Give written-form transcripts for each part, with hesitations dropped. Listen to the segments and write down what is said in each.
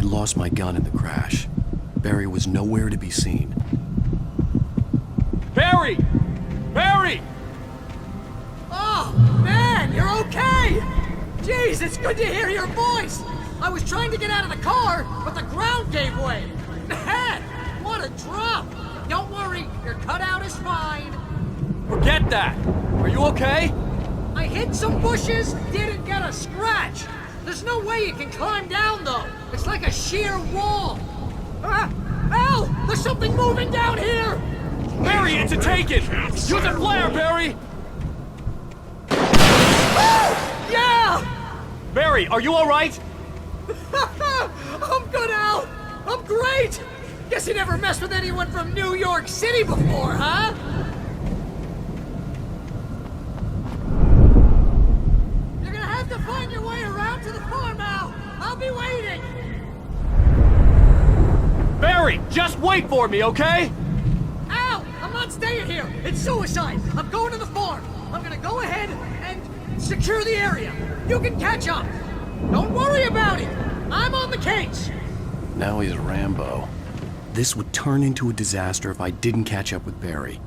I'd lost my gun in the crash. Barry was nowhere to be seen. Barry! Barry! Oh, man, you're okay! Jeez, it's good to hear your voice! I was trying to get out of the car, but the ground gave way! Man, what a drop! Don't worry, your cutout is fine. Forget that! Are you okay? I hit some bushes, didn't get a scratch! There's no way you can climb down, though! It's like a sheer wall! Ah! Al! There's something moving down here! Barry, it's a taken! Use a flare, Barry! Yeah! Barry, are you alright? I'm good, Al! I'm great! Guess you never messed with anyone from New York City before, huh? You're gonna have to find your way around to the farm, Al! I'll be waiting! Barry, just wait for me, okay? Al! I'm not staying here! It's suicide! I'm going to the farm! I'm gonna go ahead and secure the area! You can catch up! Don't worry about it! I'm on the case! Now he's Rambo. This would turn into a disaster if I didn't catch up with Barry.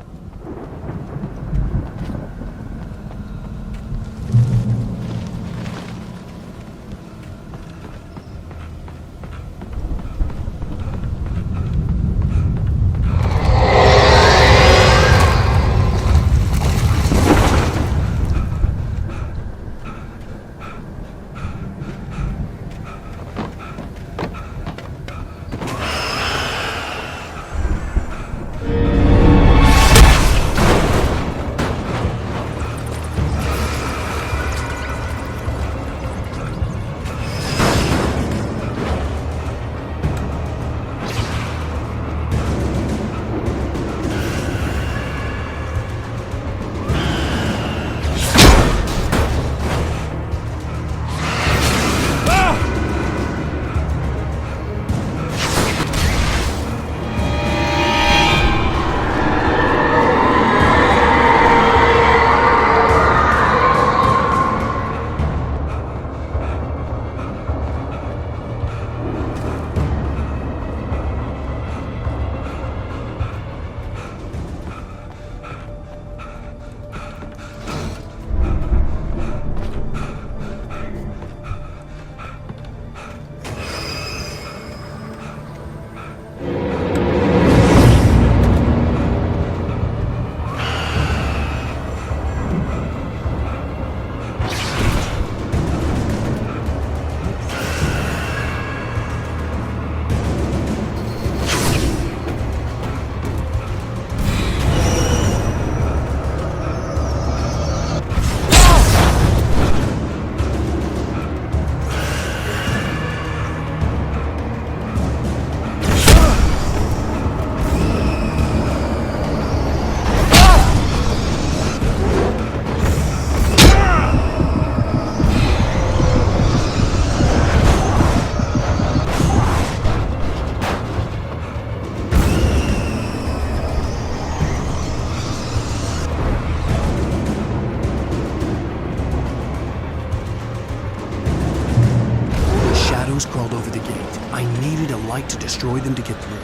Crawled over the gate. I needed a light to destroy them to get through.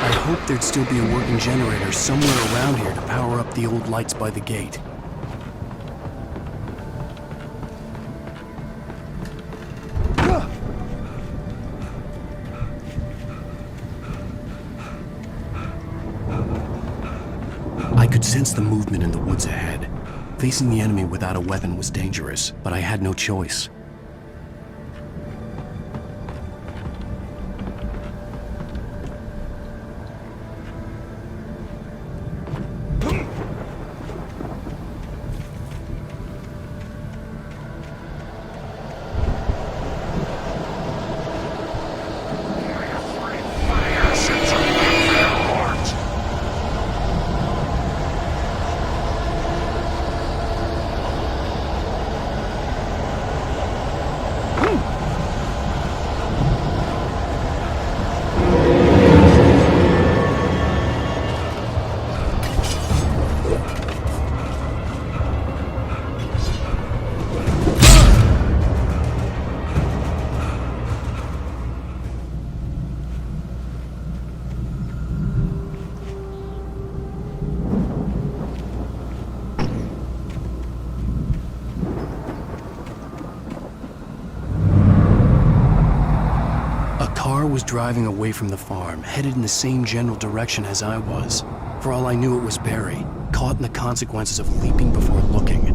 I hoped there'd still be a working generator somewhere around here to power up the old lights by the gate. I could sense the movement in the woods ahead. Facing the enemy without a weapon was dangerous, but I had no choice. car was driving away from the farm, headed in the same general direction as I was. For all I knew, it was Barry, caught in the consequences of leaping before looking.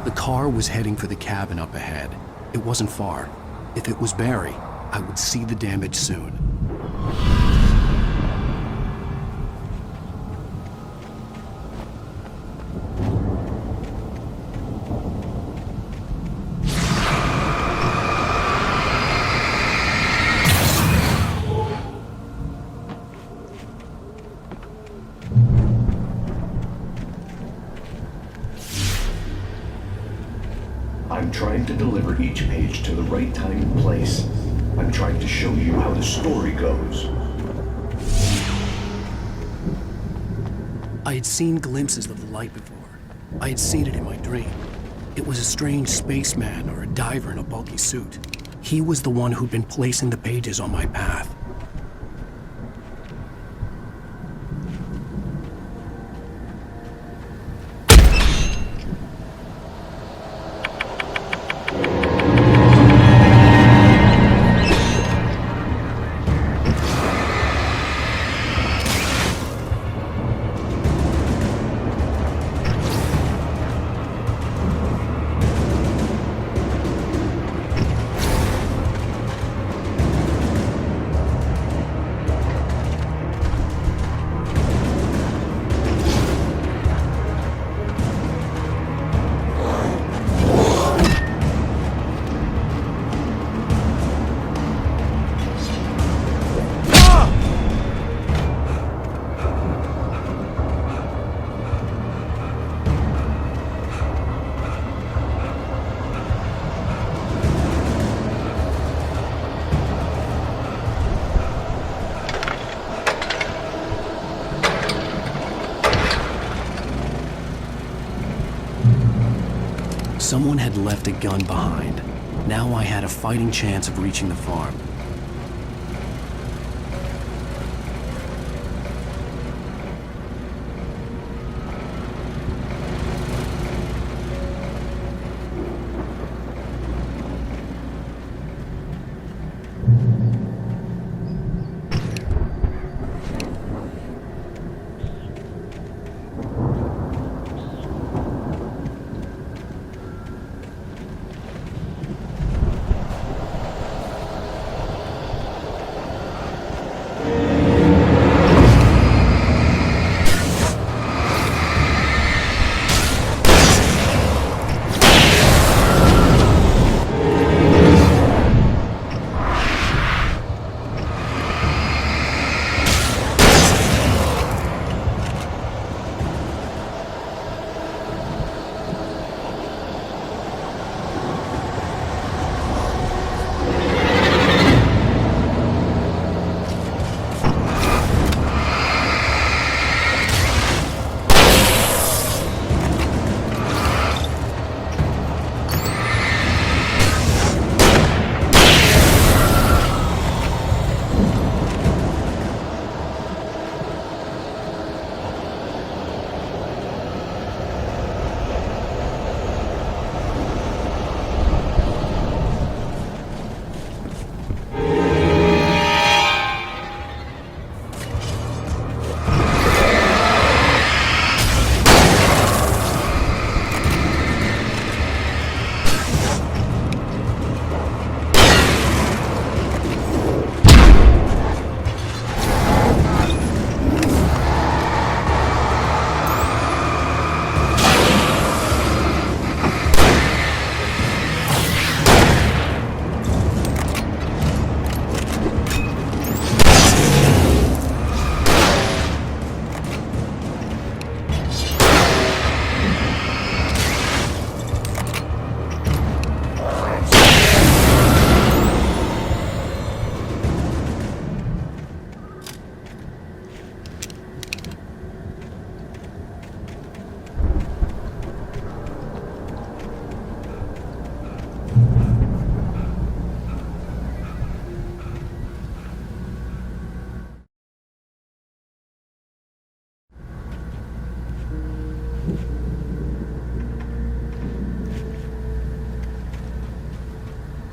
The car was heading for the cabin up ahead. It wasn't far. If it was Barry, I would see the damage soon. I'm trying to deliver each page to the right time and place. I'm trying to show you how the story goes. I had seen glimpses of the light before. I had seen it in my dream. It was a strange spaceman or a diver in a bulky suit. He was the one who'd been placing the pages on my path. Someone had left a gun behind. Now I had a fighting chance of reaching the farm.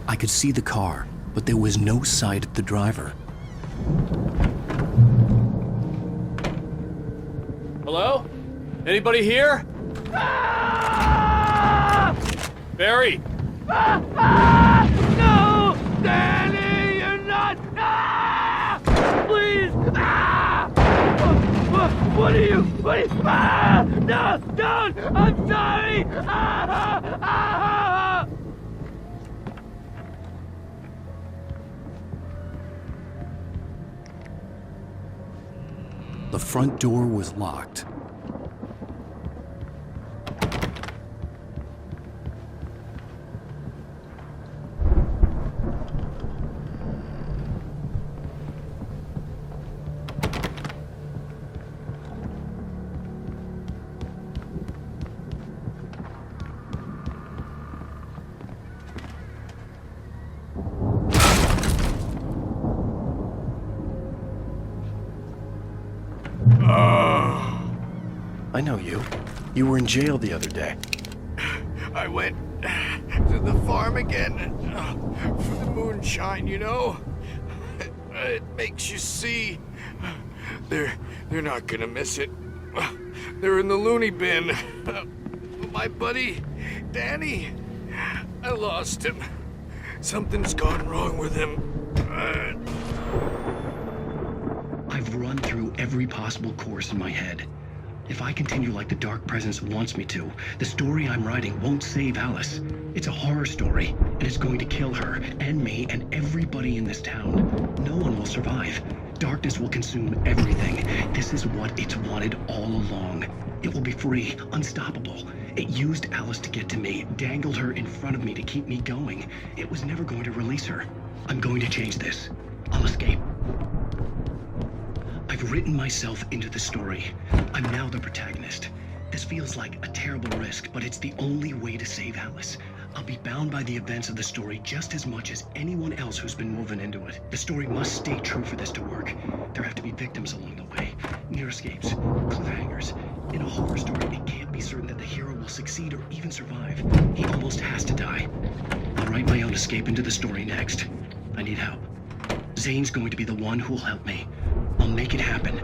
I could see the car, but there was no sight of the driver. Hello? Anybody here? Barry! No! Danny, you're not! Please! What are you? No! Don't! I'm sorry! The front door was locked. I know you. You were in jail the other day. I went to the farm again for the moonshine, you know? It makes you see. They're not gonna miss it. They're in the loony bin. My buddy, Danny, I lost him. Something's gone wrong with him. I've run through every possible course in my head. If I continue like the Dark Presence wants me to, the story I'm writing won't save Alice. It's a horror story, and it's going to kill her, and me, and everybody in this town. No one will survive. Darkness will consume everything. This is what it's wanted all along. It will be free, unstoppable. It used Alice to get to me, dangled her in front of me to keep me going. It was never going to release her. I'm going to change this. I'll escape. I've written myself into the story. I'm now the protagonist. This feels like a terrible risk, but it's the only way to save Alice. I'll be bound by the events of the story just as much as anyone else who's been woven into it. The story must stay true for this to work. There have to be victims along the way, near escapes, cliffhangers. In a horror story, it can't be certain that the hero will succeed or even survive. He almost has to die. I'll write my own escape into the story next. I need help. Zane's going to be the one who'll help me. I'll make it happen.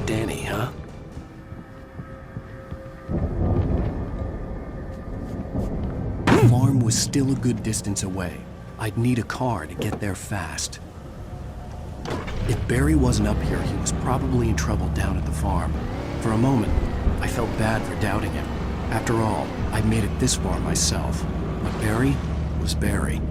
Danny, huh? The farm was still a good distance away. I'd need a car to get there fast. If Barry wasn't up here, he was probably in trouble down at the farm. For a moment, I felt bad for doubting him. After all, I'd made it this far myself. But Barry was Barry.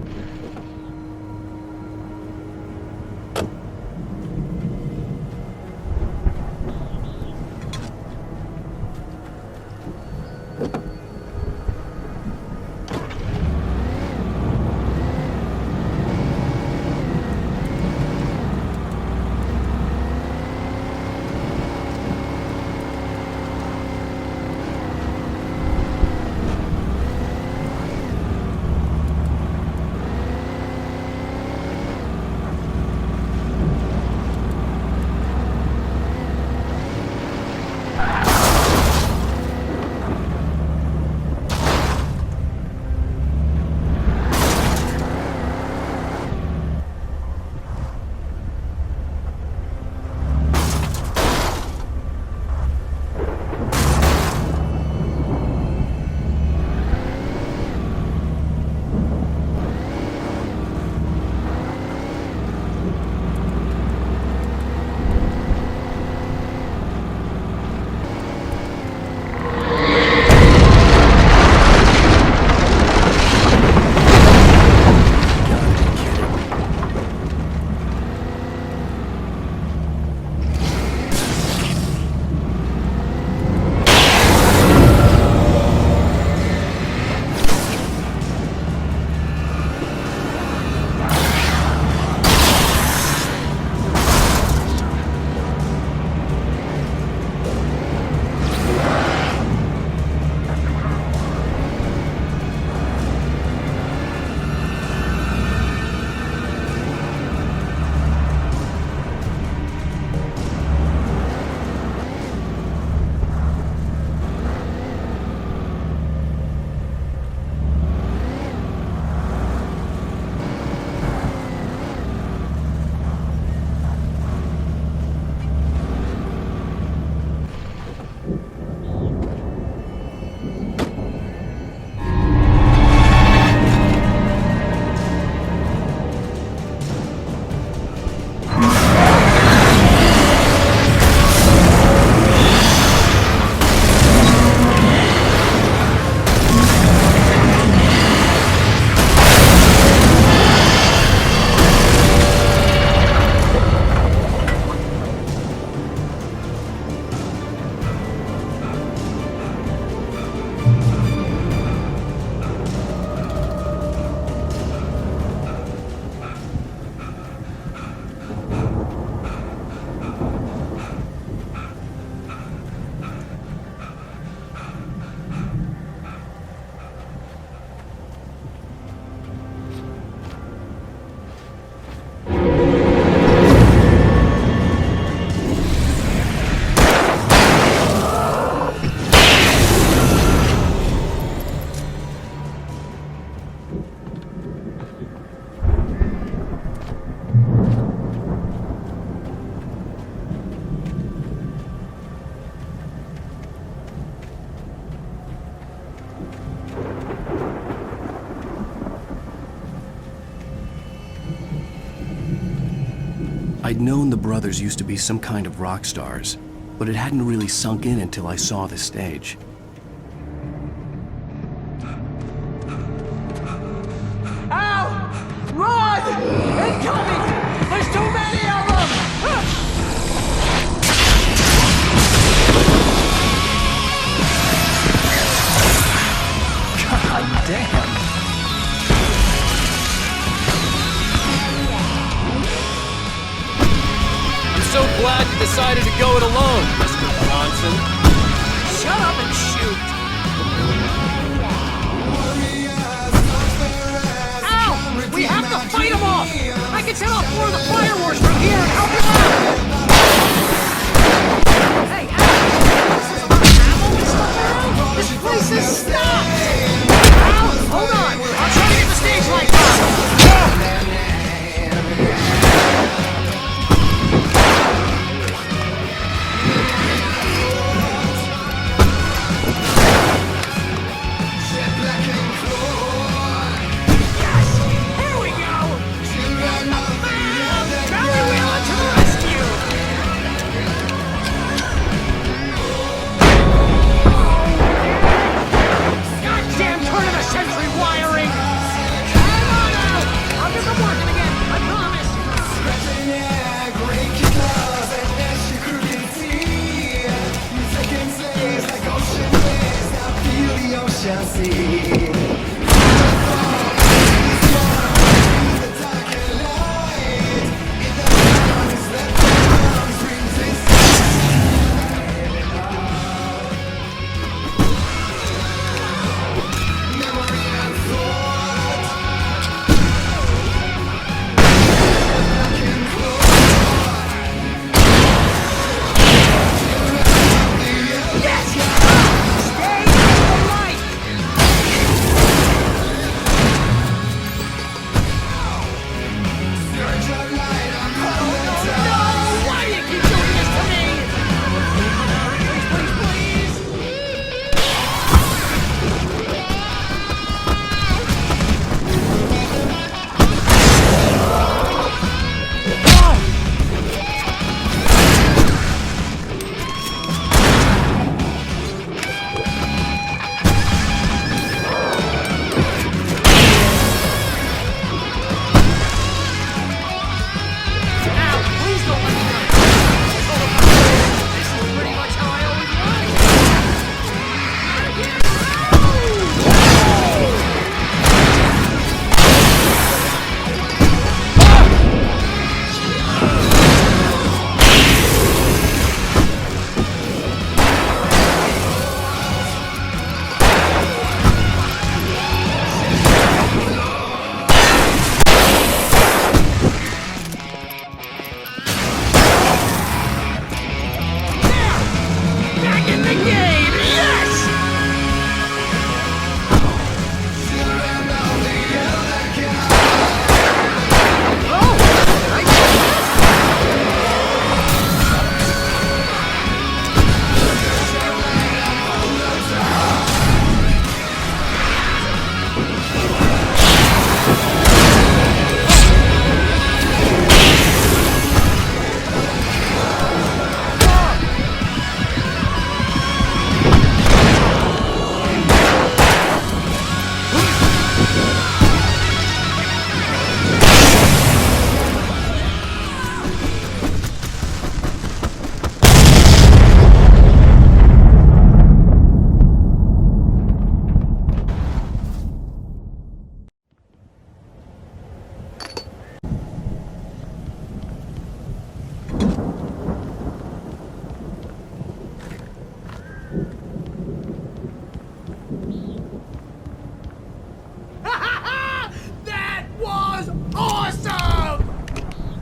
I'd known the brothers used to be some kind of rock stars, but it hadn't really sunk in until I saw the stage. Ow! Run! Incoming! There's too many of them! God damn! I'm so glad you decided to go it alone, Mr. Bronson. Shut up and shoot! Ow! We have to fight them off! I can set off more of the fireworks from here and help them out! Hey, Al! This is about ammo and stuff around? This place is stopped! Al, hold on! I'll try to get the stage lights on!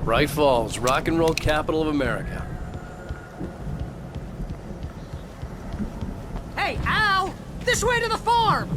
Bright Falls, rock and roll capital of America. Hey, Al! This way to the farm!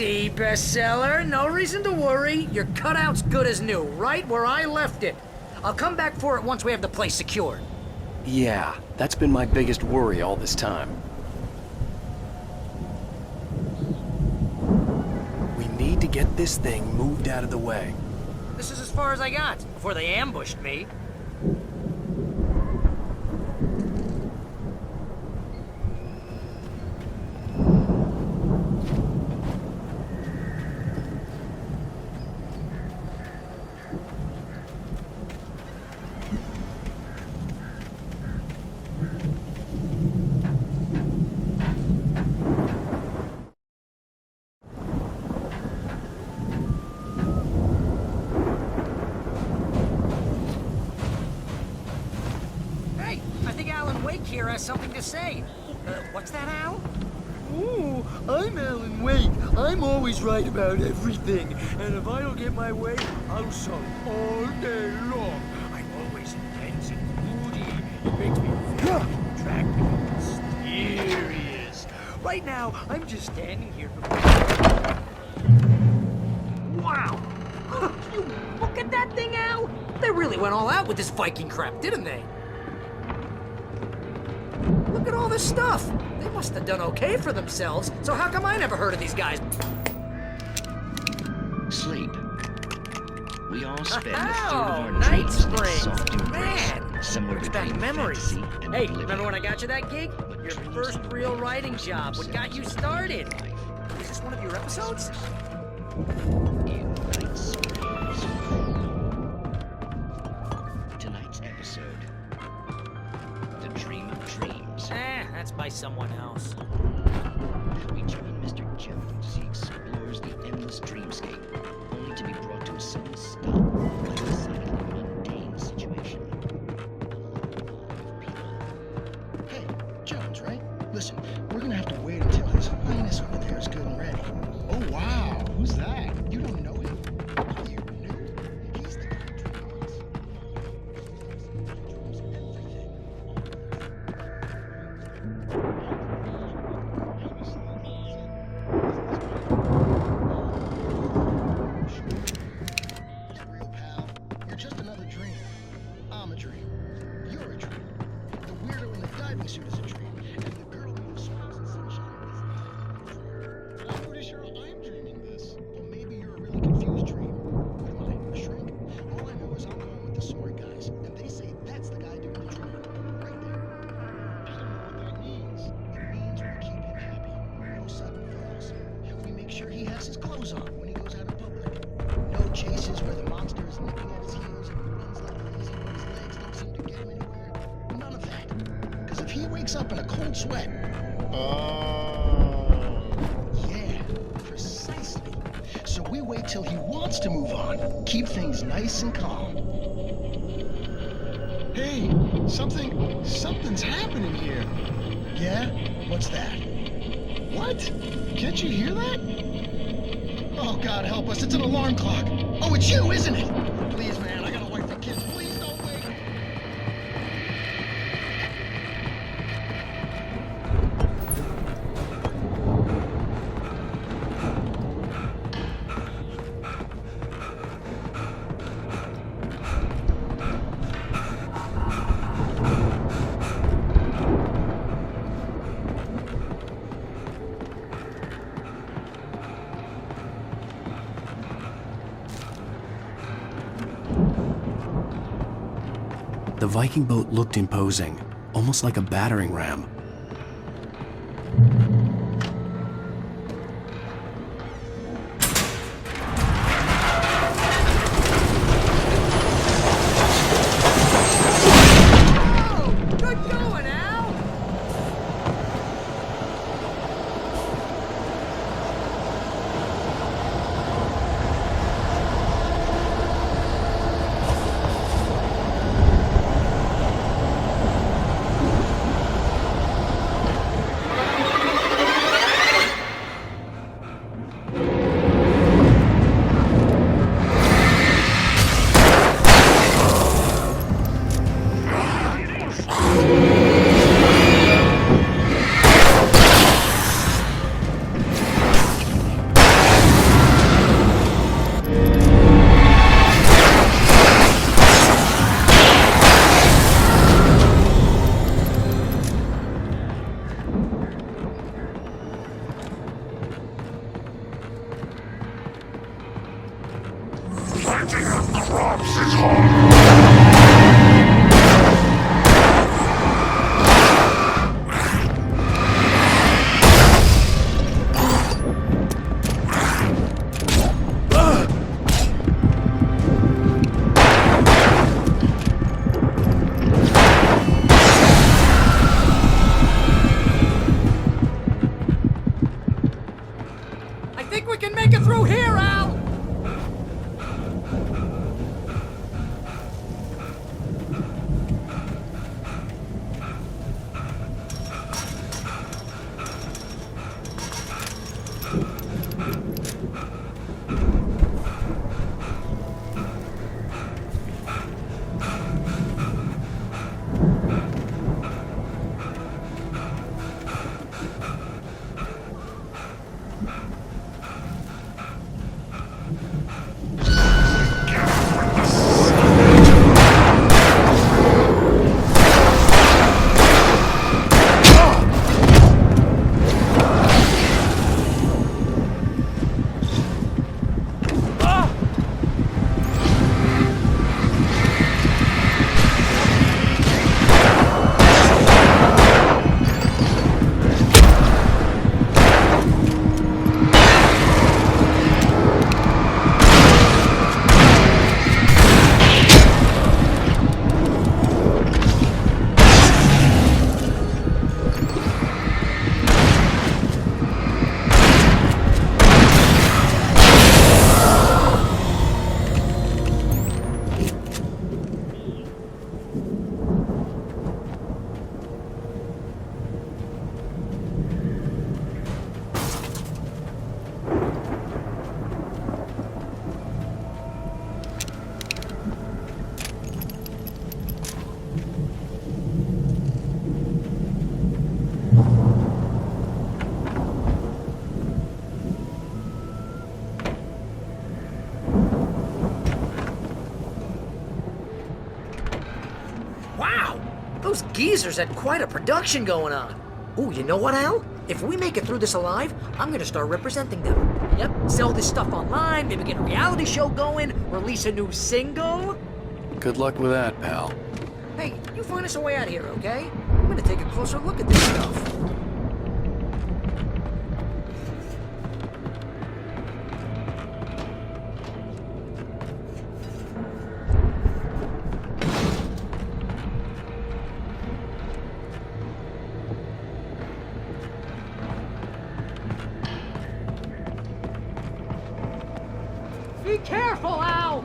see, bestseller. No reason to worry. Your cutout's good as new, right where I left it. I'll come back for it once we have the place secured. Yeah, that's been my biggest worry all this time. We need to get this thing moved out of the way. This is as far as I got before they ambushed me. Here has something to say. What's that, Al? Oh, I'm Alan Wake. I'm always right about everything. And if I don't get my way, I'll sulk all day long. I'm always intense and moody. It makes me very attractive and mysterious. Right now, I'm just standing here. Wow! You look at that thing, Al! They really went all out with this Viking crap, didn't they? Look at all this stuff. They must have done okay for themselves. So how come I never heard of these guys? Sleep. We all spend a third of Oh, our night dreams in a springs. soft embrace, Man, somewhere brings between back memories. fantasy and Hey, oblivion. remember when I got you that gig? Your dreams first and real dreams writing are job. What got you started? Is this one of your episodes? In Night Springs. Tonight's episode, The Dream of Dreams. That's by someone else. We join Mr. Jones as he explores the endless dreamscape, only to be brought to a sudden stop by a decidedly mundane situation. Hey, Jones, right? Listen, we're gonna have to wait until His Highness over there is good and ready. Oh, wow. Who's that? You don't know him? You knew. He's the guy who dreams. Real pal, you're just another dream. I'm a dream. You're a dream. The weirdo in the diving suit is a dream, and the girl made of sparks and sunshine is a dream. I'm pretty sure I'm dreaming this. Well, maybe you're a really confused dream. What am I, a shrink? All I know is I'm going with the smart guys, and they say that's the guy doing the dreaming. Right there. I don't know what that means. It means we keep him happy. No sudden falls. And we make sure he has his clothes on when he goes out in public. No chases where the monster is nipping at his heels and he runs like crazy but his legs don't seem to get him anywhere. None of that. Because if he wakes up in a cold sweat... Yeah, precisely. So we wait till he wants to move on. Keep things nice and calm. Hey, something's happening here. Yeah? What's that? What? Can't you hear that? Oh, God help us, it's an alarm clock. Oh, it's you, isn't it? Please, man, I got a wife and kids. Please don't wake up. The Viking boat looked imposing, almost like a battering ram. Oh, good going, Al! Fighting at the crops is hard. I think we can make it through here, Al! Wow! Those geezers had quite a production going on. Ooh, you know what, Al? If we make it through this alive, I'm gonna start representing them. Yep, sell this stuff online, maybe get a reality show going, release a new single. Good luck with that, pal. Hey, you find us a way out of here, okay? I'm gonna take a closer look at this stuff. Be careful, Al!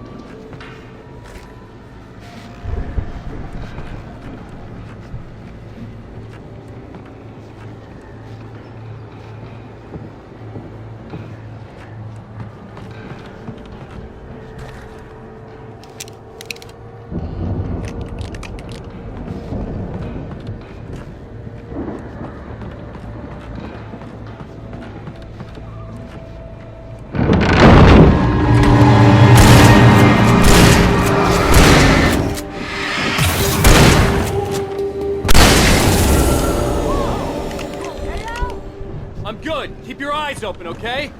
I'm good. Keep your eyes open, okay?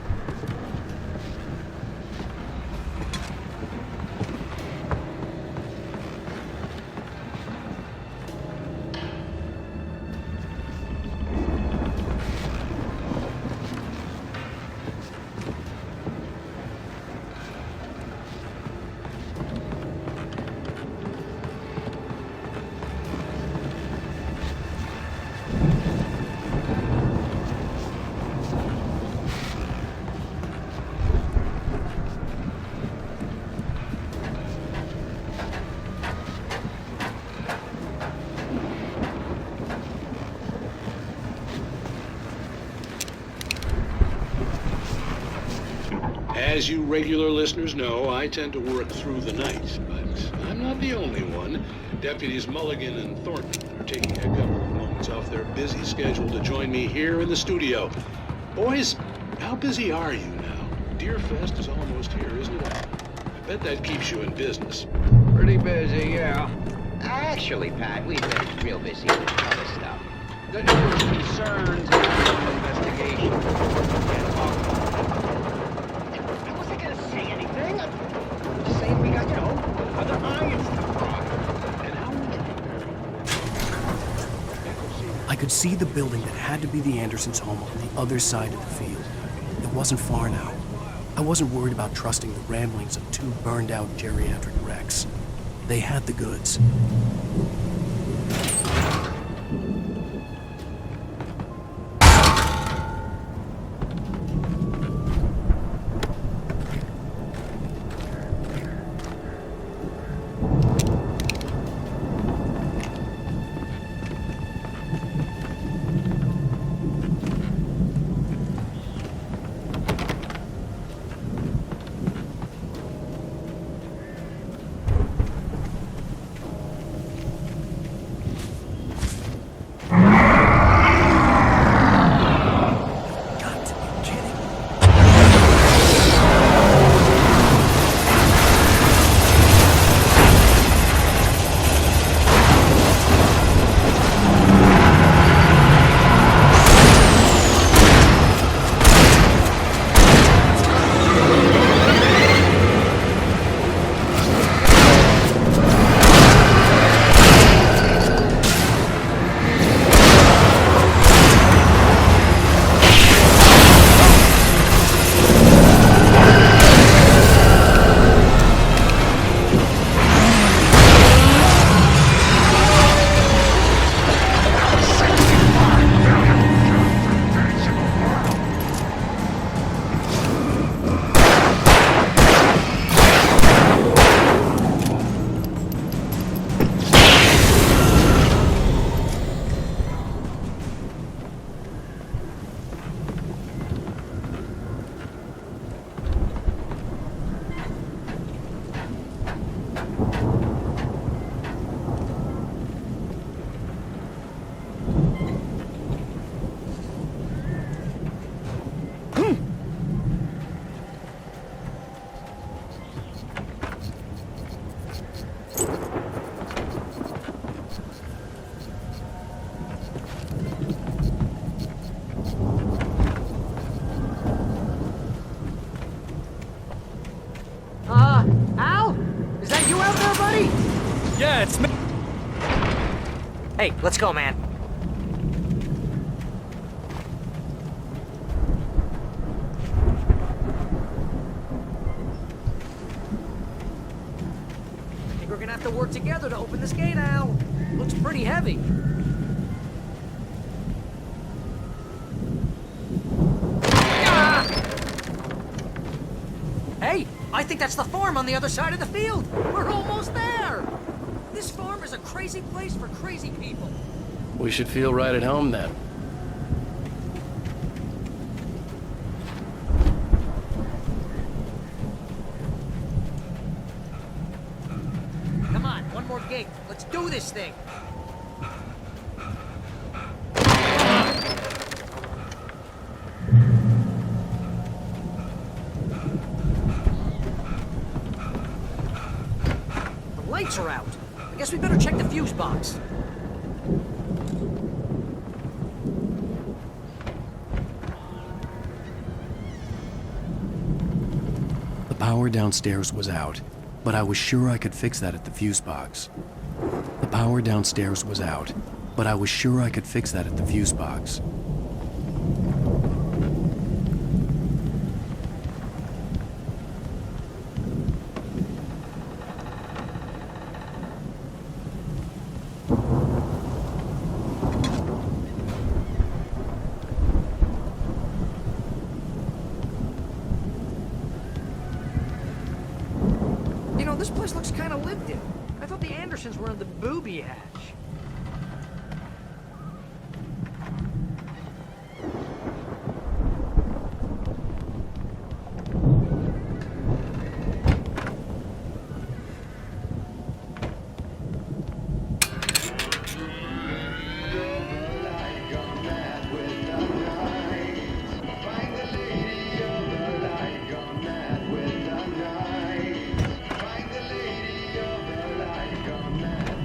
As you regular listeners know, I tend to work through the night, but I'm not the only one. Deputies Mulligan and Thornton are taking a couple of moments off their busy schedule to join me here in the studio. Boys, how busy are you now? Deerfest is almost here, isn't it? I bet that keeps you in business. Pretty busy, yeah. Actually, Pat, we've been real busy with other stuff. The news concerns our investigation. I wasn't gonna say anything. I could see the building that had to be the Andersons' home on the other side of the field. It wasn't far now. I wasn't worried about trusting the ramblings of two burned-out geriatric wrecks. They had the goods. Al? Is that you out there, buddy? Yeah, it's me. Hey, let's go, man. I think we're gonna have to work together to open this gate, Al. Looks pretty heavy. Ah! Hey, I think that's the farm on the other side of the field. We're almost there. This farm is a crazy place for crazy people. We should feel right at home then. Come on, one more gate. Let's do this thing. The lights are out. I guess we better check the fuse box. The power downstairs was out, but I was sure I could fix that at the fuse box. The power downstairs was out, but I was sure I could fix that at the fuse box. You know, this place looks kind of lived in. I thought the Andersons were in the booby hatch.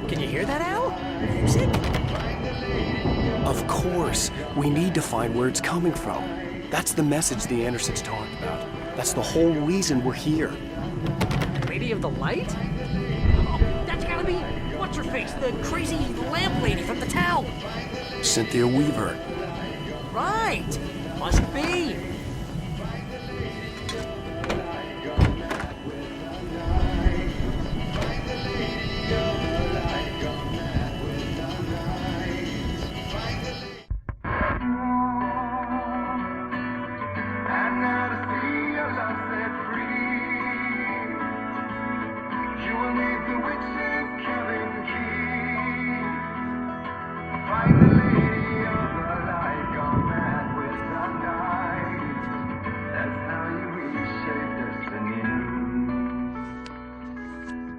Can you hear that, Al? Music? Of course. We need to find where it's coming from. That's the message the Andersons talked about. That's the whole reason we're here. Lady of the Light? Oh, that's gotta be what's-her-face, the crazy lamp lady from the town. Cynthia Weaver. Right! Must be.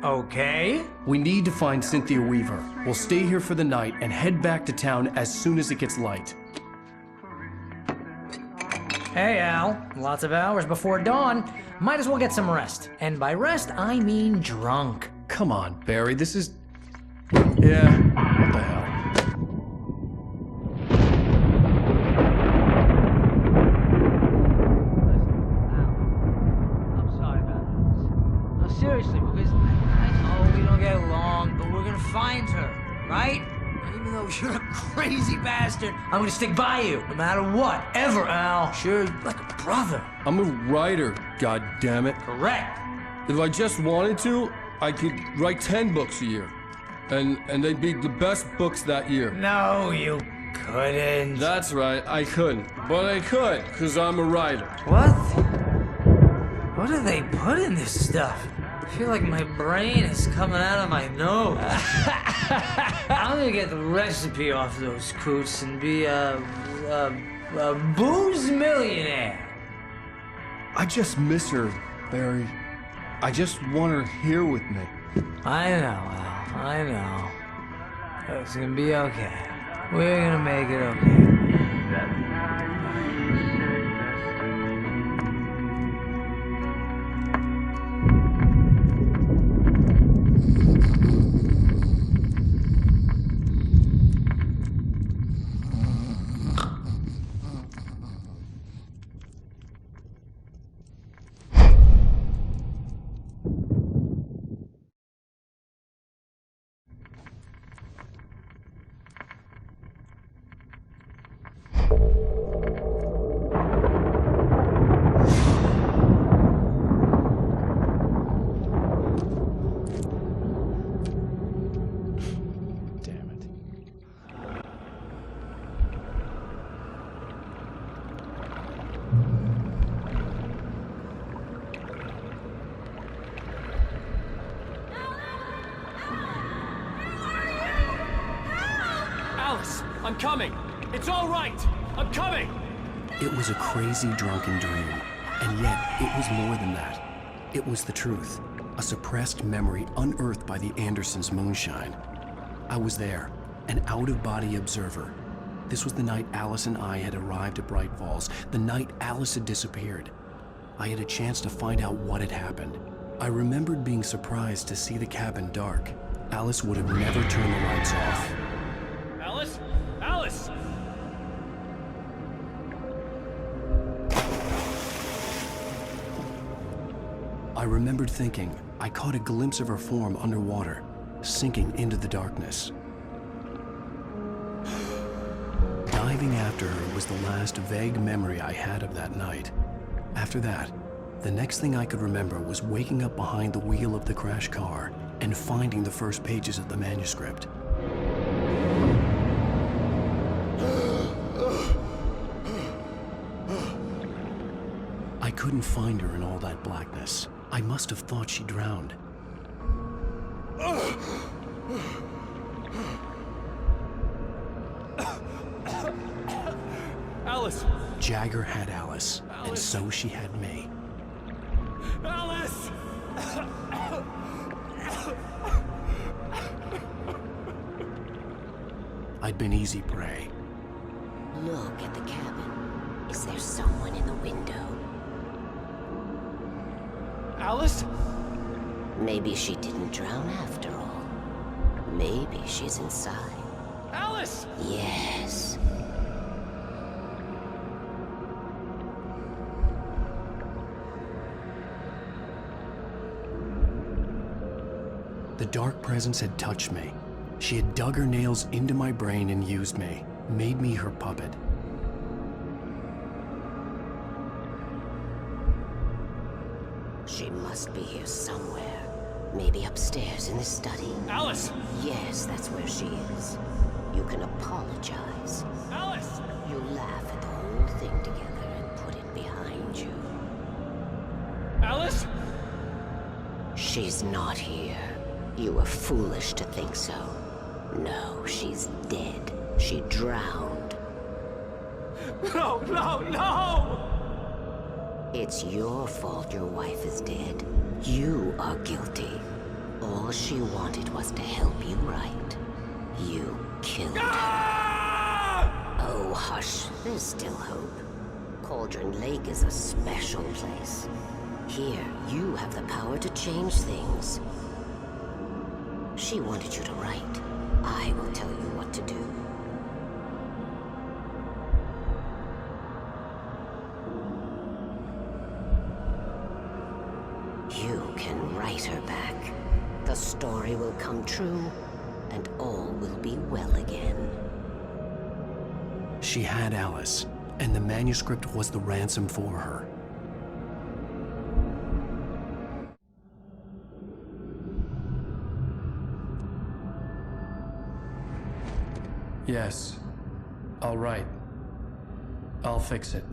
Okay. We need to find Cynthia Weaver. We'll stay here for the night and head back to town as soon as it gets light. Hey, Al. Lots of hours before dawn. Might as well get some rest. And by rest, I mean drunk. Come on, Barry, this is... Yeah, what the hell? I'm sorry about this. No, seriously, because I know we don't get along, but we're gonna find her, right? And even though you're a crazy bastard, I'm gonna stick by you, no matter what, ever, Al. Sure, like a brother. I'm a writer, goddammit. Correct. If I just wanted to, I could write 10 books a year. And they'd be the best books that year. No, you couldn't. That's right, I couldn't. But I could, because I'm a writer. What? What do they put in this stuff? I feel like my brain is coming out of my nose. I'm gonna get the recipe off those coots and be a booze millionaire. I just miss her, Barry. I just want her here with me. I know, Al. I know. It's gonna be okay. We're gonna make it okay. I'm coming! It's all right! I'm coming! It was a crazy drunken dream, and yet it was more than that. It was the truth, a suppressed memory unearthed by the Andersons' moonshine. I was there, an out-of-body observer. This was the night Alice and I had arrived at Bright Falls, the night Alice had disappeared. I had a chance to find out what had happened. I remembered being surprised to see the cabin dark. Alice would have never turned the lights off. Alice? Alice! I remembered thinking I caught a glimpse of her form underwater, sinking into the darkness. Diving after her was the last vague memory I had of that night. After that, the next thing I could remember was waking up behind the wheel of the crashed car and finding the first pages of the manuscript. I couldn't find her in all that blackness. I must have thought she drowned. Alice! Jagger had Alice, and so she had me. Alice! I'd been easy prey. Look at the cabin. Is there someone in the window? Alice? Maybe she didn't drown after all. Maybe she's inside. Alice! Yes. The dark presence had touched me. She had dug her nails into my brain and used me. made me her puppet. She must be here somewhere. Maybe upstairs in the study. Alice! Yes, that's where she is. You can apologize. Alice! You laugh at the whole thing together and put it behind you. Alice? She's not here. You were foolish to think so. No, she's dead. She drowned. No, no, no! It's your fault your wife is dead. You are guilty. All she wanted was to help you right. You killed her. Oh, hush. There's still hope. Cauldron Lake is a special place. Here, you have the power to change things. She wanted you to write. I will tell you what to do. You can write her back. The story will come true, and all will be well again. She had Alice, and the manuscript was the ransom for her. Yes. All right. I'll fix it.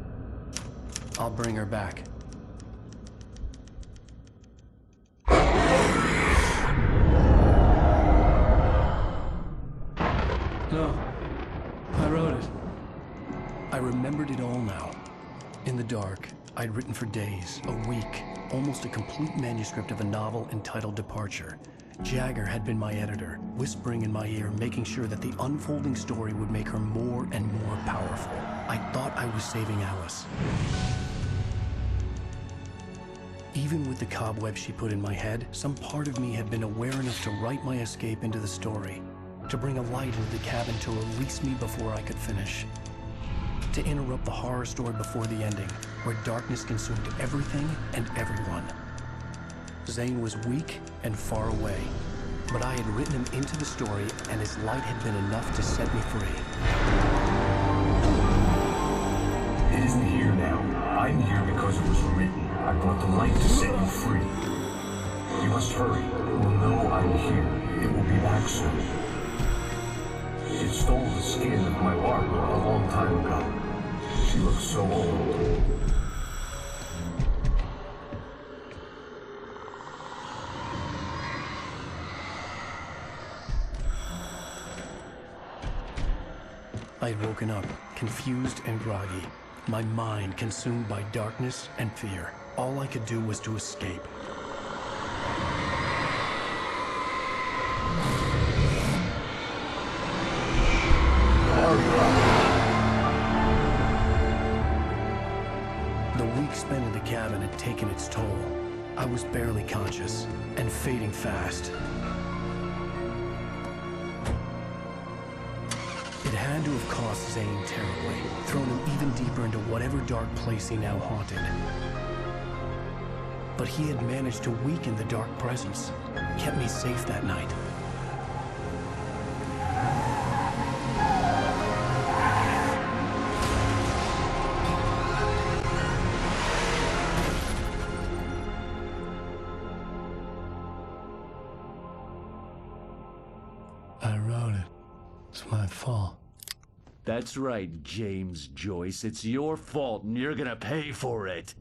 I'll bring her back. No. I wrote it. I remembered it all now. In the dark, I'd written for days, a week, almost a complete manuscript of a novel entitled Departure. Jagger had been my editor, whispering in my ear, making sure that the unfolding story would make her more and more powerful. I thought I was saving Alice. Even with the cobweb she put in my head, some part of me had been aware enough to write my escape into the story, to bring a light into the cabin to release me before I could finish, to interrupt the horror story before the ending, where darkness consumed everything and everyone. Zane was weak and far away, but I had written him into the story, and his light had been enough to set me free. It isn't here now. I'm here because it was written. I brought the light to set you free. You must hurry. It will know I'm here. It will be back soon. It stole the skin of my art a long time ago. She looks so old. I'd woken up, confused and groggy, my mind consumed by darkness and fear. All I could do was to escape. The week spent in the cabin had taken its toll. I was barely conscious, and fading fast. It had to have cost Zane terribly, thrown him even deeper into whatever dark place he now haunted. But he had managed to weaken the dark presence, kept me safe that night. I wrote it. It's my fault. That's right, James Joyce. It's your fault, and you're gonna pay for it.